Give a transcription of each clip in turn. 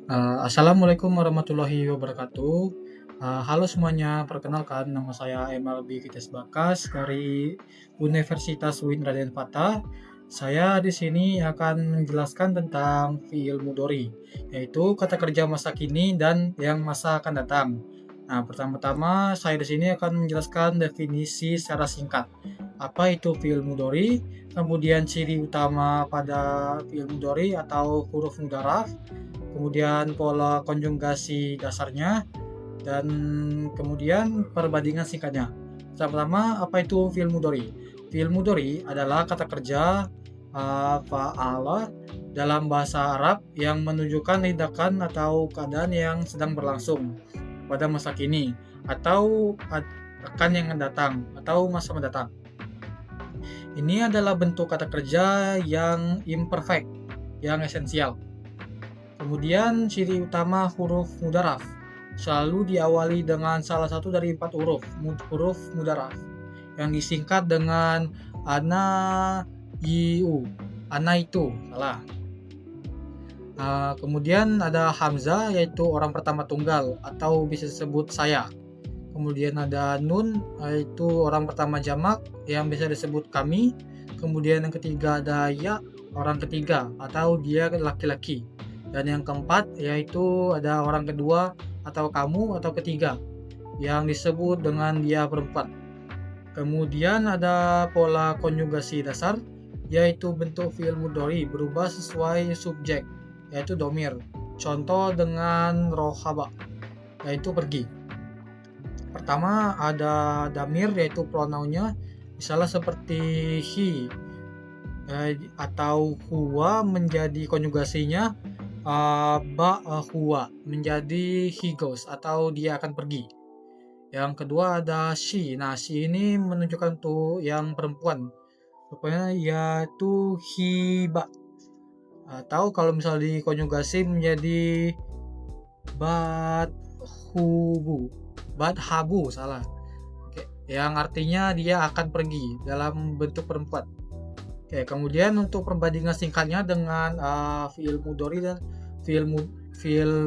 Assalamualaikum warahmatullahi wabarakatuh. Halo semuanya, perkenalkan nama saya MLB Kites Bakas dari Universitas UIN Raden Fatah. Saya di sini akan menjelaskan tentang fiil mudhari, yaitu kata kerja masa kini dan yang masa akan datang. Nah, pertama-tama saya di sini akan menjelaskan definisi secara singkat. Apa itu fiil mudhari? Kemudian ciri utama pada fiil mudhari atau huruf mudharaf, kemudian pola konjugasi dasarnya, dan kemudian perbandingan singkatnya. Pertama, apa itu fi'il mudhari? Fi'il mudhari adalah kata kerja fa'ala dalam bahasa Arab yang menunjukkan tindakan atau keadaan yang sedang berlangsung pada masa kini atau akan yang datang atau masa mendatang. Ini adalah bentuk kata kerja yang imperfect, yang esensial. Kemudian ciri utama huruf mudharaf selalu diawali dengan salah satu dari 4 huruf mudharaf yang disingkat dengan ana, iu, ana itu, salah. Kemudian ada hamzah yaitu orang pertama tunggal atau bisa disebut saya. Kemudian ada nun yaitu orang pertama jamak yang bisa disebut kami. Kemudian yang ketiga ada ya, orang ketiga atau dia laki-laki. Dan yang keempat yaitu ada orang kedua atau kamu atau ketiga yang disebut dengan dia perempuan. Kemudian ada pola konjugasi dasar yaitu bentuk fi'il mudhari berubah sesuai subjek yaitu domir. Contoh dengan rohaba yaitu pergi. Pertama ada damir yaitu pronounnya, misalnya seperti he atau huwa menjadi konjugasinya huwa menjadi he goes atau dia akan pergi. Yang kedua ada she. Nah, she ini menunjukkan tuh yang perempuan. Pokoknya yaitu hiba. Atau kalau misalnya dikonjugasi menjadi badhabu, salah. Oke, yang artinya dia akan pergi dalam bentuk perempuan. Oke, kemudian untuk perbandingan singkatnya dengan fi'il mudhari dan fi'il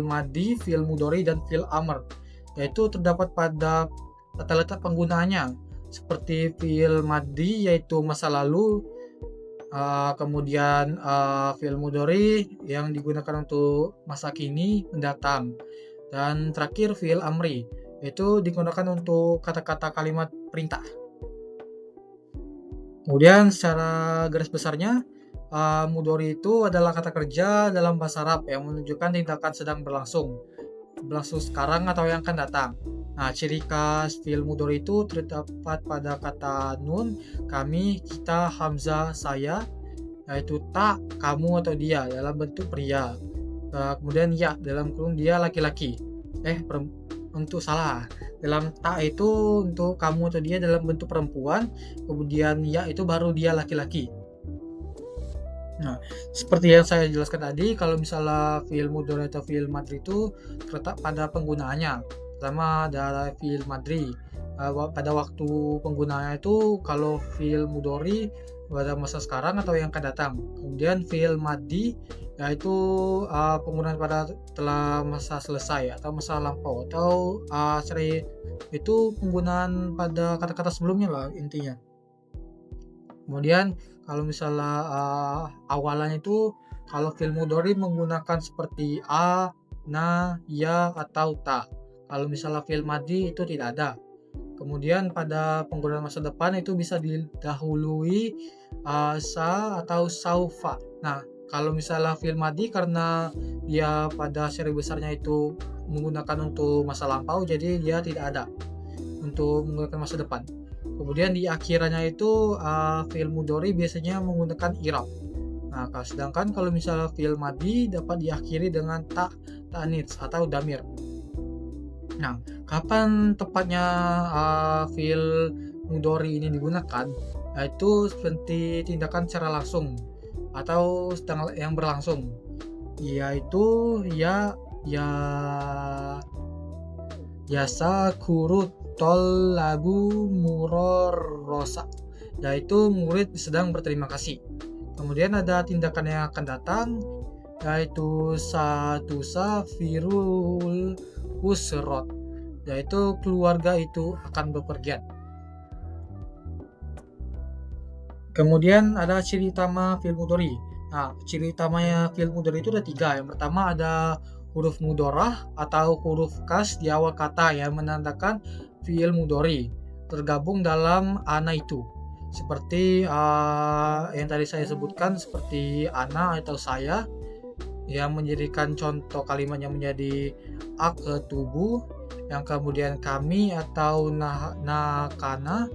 madi, fi'il mudhari dan fi'il amr, yaitu terdapat pada tata letak penggunaannya. Seperti fi'il madi yaitu masa lalu, kemudian fi'il mudhari yang digunakan untuk masa kini mendatang, dan terakhir fi'il amri yaitu digunakan untuk kata-kata kalimat perintah. Kemudian secara garis besarnya mudhari itu adalah kata kerja dalam bahasa Arab yang menunjukkan tindakan sedang berlangsung sekarang atau yang akan datang. Nah, ciri khas fi'il mudhari itu terdapat pada kata nun, kami, kita, hamzah, saya, yaitu tak, kamu atau dia dalam bentuk pria. Kemudian ya dalam kurung dia laki-laki. Untuk salah. Dalam tak itu untuk kamu atau dia dalam bentuk perempuan, kemudian ya itu baru dia laki-laki. Nah, seperti yang saya jelaskan tadi, kalau misalnya fi'il mudhari atau fi'il madri itu terletak pada penggunaannya. Pertama ada fi'il madri. Pada waktu penggunaannya itu kalau fi'il mudhari pada masa sekarang atau yang akan datang. Kemudian fi'il maddi yaitu penggunaan pada telah masa selesai atau masa lampau, atau itu penggunaan pada kata-kata sebelumnya lah intinya. Kemudian kalau misalnya awalannya itu kalau fi'il mudhari menggunakan seperti a, na, ya atau ta. Kalau misalnya fi'il maddi itu tidak ada. Kemudian pada penggunaan masa depan itu bisa didahului sa atau saufa. Nah, kalau misalnya fi'il maddi karena dia pada seri besarnya itu menggunakan untuk masa lampau, jadi dia tidak ada untuk menggunakan masa depan. Kemudian di akhirannya itu fi'il mudhari biasanya menggunakan i'rab. Nah, sedangkan kalau misalnya fi'il maddi dapat diakhiri dengan ta'nits atau damir. Nah, kapan tepatnya fi'il mudhari ini digunakan? Yaitu seperti tindakan secara langsung atau sedang yang berlangsung, yaitu yasa kurut labu murorosa, yaitu murid sedang berterima kasih. Kemudian ada tindakan yang akan datang yaitu satusa firul usrot, yaitu keluarga itu akan bepergian. Kemudian ada ciri utama fi'il mudhari. Nah, ciri utamanya fi'il mudhari itu ada 3. Yang pertama ada huruf mudorah atau huruf khas di awal kata yang menandakan fi'il mudhari tergabung dalam ana itu. Seperti yang tadi saya sebutkan, seperti ana atau saya, yang menjadikan contoh kalimatnya menjadi tubuh, yang kemudian kami atau nakana,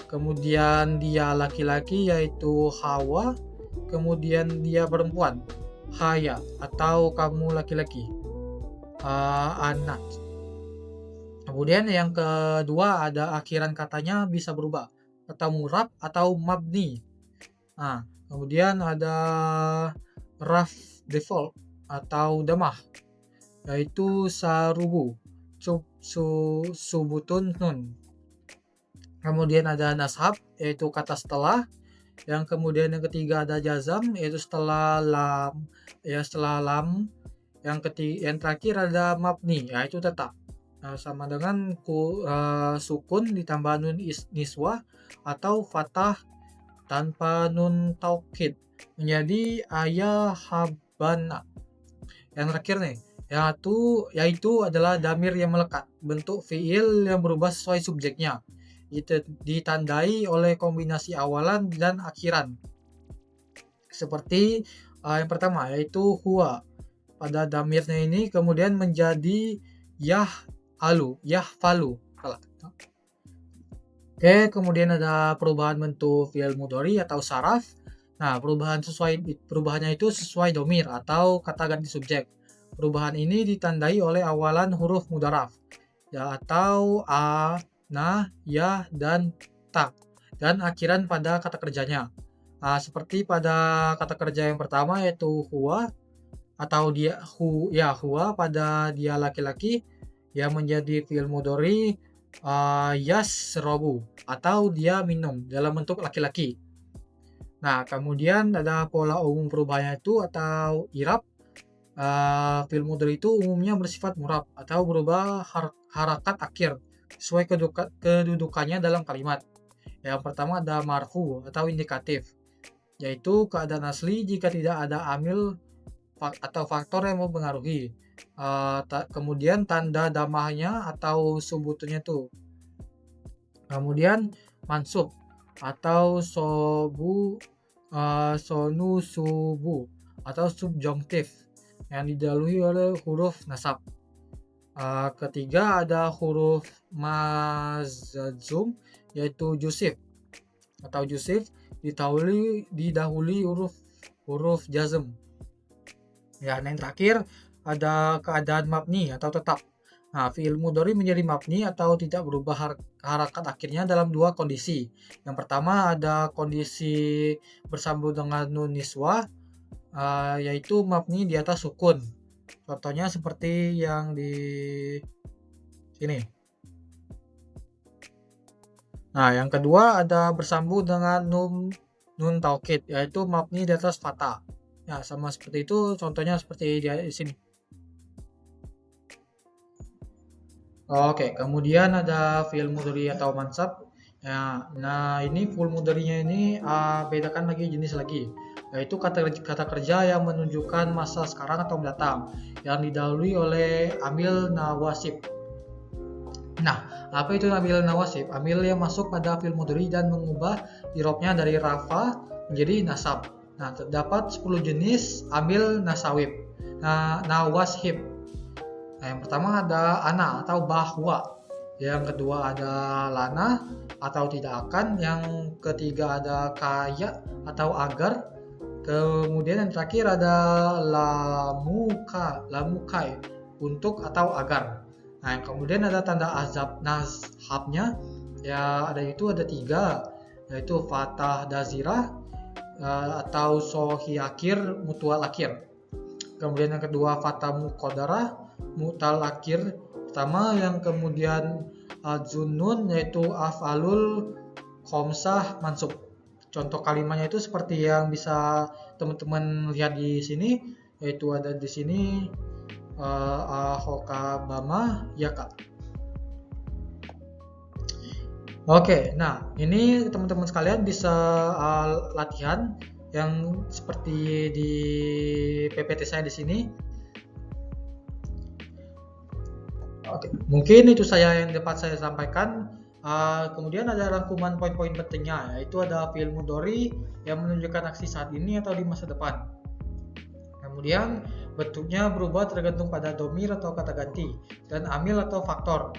kemudian dia laki-laki yaitu Hawa, kemudian dia perempuan Haya atau kamu laki-laki, anak. Kemudian yang kedua ada akhiran katanya bisa berubah atau murab atau mabni. Nah, kemudian ada raf default atau damah, yaitu sarubu, subutun nun. Kemudian ada nashab, yaitu kata setelah. Yang kemudian yang ketiga ada jazam, yaitu setelah lam. Yang terakhir ada mabni, yaitu tetap. Sama dengan sukun ditambah nun niswah atau fatah tanpa nun taukid menjadi ayahabana. Yang terakhir nih, yaitu adalah damir yang melekat, bentuk fiil yang berubah sesuai subjeknya. Itu ditandai oleh kombinasi awalan dan akhiran. Seperti yang pertama yaitu huwa. Pada damirnya ini kemudian menjadi yahfalu. Oke, kemudian ada perubahan bentuk fi'il mudhari atau saraf. Nah, perubahannya itu sesuai domir atau kata ganti subjek. Perubahan ini ditandai oleh awalan huruf mudharaf, ya, atau a, na, ya, dan ta, dan akhiran pada kata kerjanya. Nah, seperti pada kata kerja yang pertama yaitu huwa atau huwa pada dia laki-laki yang menjadi fi'il mudhari yasrobu atau dia minum dalam bentuk laki-laki. Nah, kemudian ada pola umum perubahannya itu atau irab. Fi'il mudhari itu umumnya bersifat murab atau berubah harakat akhir sesuai kedudukannya dalam kalimat. Yang pertama ada marfu atau indikatif, yaitu keadaan asli jika tidak ada amil atau faktor yang mempengaruhi. Kemudian tanda damahnya atau subutunya itu. Kemudian mansub atau sonu subu atau subjunktif yang didahului oleh huruf nasab. Ketiga ada huruf mazazum yaitu jusif atau jusif didahului huruf jazm. Ya, yang terakhir ada keadaan mabni atau tetap. Nah, fi'il mudhari menjadi mabni atau tidak berubah harakat akhirnya dalam dua kondisi. Yang pertama ada kondisi bersambung dengan nun niswah, yaitu mabni di atas sukun. Contohnya seperti yang di sini. Nah, yang kedua ada bersambung dengan nun taukid, yaitu mabni di atas fathah. Ya, sama seperti itu, contohnya seperti di sini. Oke, kemudian ada fi'il mudhari atau mansab. Ya, nah ini fi'il mudharinya ini bedakan lagi jenis lagi, yaitu kata kerja yang menunjukkan masa sekarang atau mendatang yang didahului oleh amil nawasib. Nah, apa itu amil nawasib? Amil yang masuk pada fi'il mudhari dan mengubah i'rabnya dari rafa menjadi nasab. Nah, terdapat 10 jenis amil nasawib. Nawashib. Nah, yang pertama ada ana atau bahwa. Yang kedua ada lana atau tidak akan. Yang ketiga ada kaya atau agar. Kemudian yang terakhir ada lamukai untuk atau agar. Nah, yang kemudian ada tanda nashabnya. Ya, ada 3, yaitu fatah dazirah atau sohi akhir mutual akhir. Kemudian yang kedua fatah muqaddarah mutal akhir pertama. Yang kemudian zunun yaitu af'alul khomsah mansub. Contoh kalimatnya itu seperti yang bisa teman-teman lihat di sini, yaitu ada di sini Ahokabama Yaka. Oke, nah ini teman-teman sekalian bisa latihan yang seperti di PPT saya di sini. Oke, mungkin itu yang dapat saya sampaikan. Kemudian ada rangkuman poin-poin pentingnya, yaitu ada fi'il mudhari yang menunjukkan aksi saat ini atau di masa depan. Kemudian bentuknya berubah tergantung pada domir atau kata ganti dan amil atau faktor.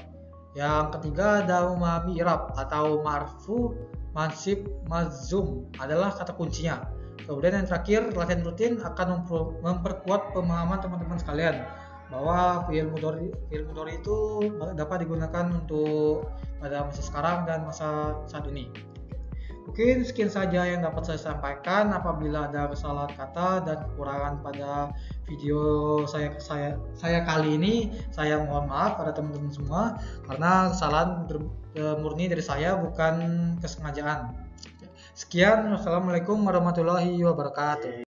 Yang ketiga ada memahami i'rab atau marfu, mansib, mazum adalah kata kuncinya. Kemudian yang terakhir, latihan rutin akan memperkuat pemahaman teman-teman sekalian bahwa fi'il mudhari itu dapat digunakan untuk pada masa sekarang dan masa saat ini. Mungkin sekian saja yang dapat saya sampaikan. Apabila ada kesalahan kata dan kekurangan pada video saya kali ini, saya mohon maaf pada teman-teman semua karena kesalahan murni dari saya, bukan kesengajaan. Sekian, wassalamualaikum warahmatullahi wabarakatuh.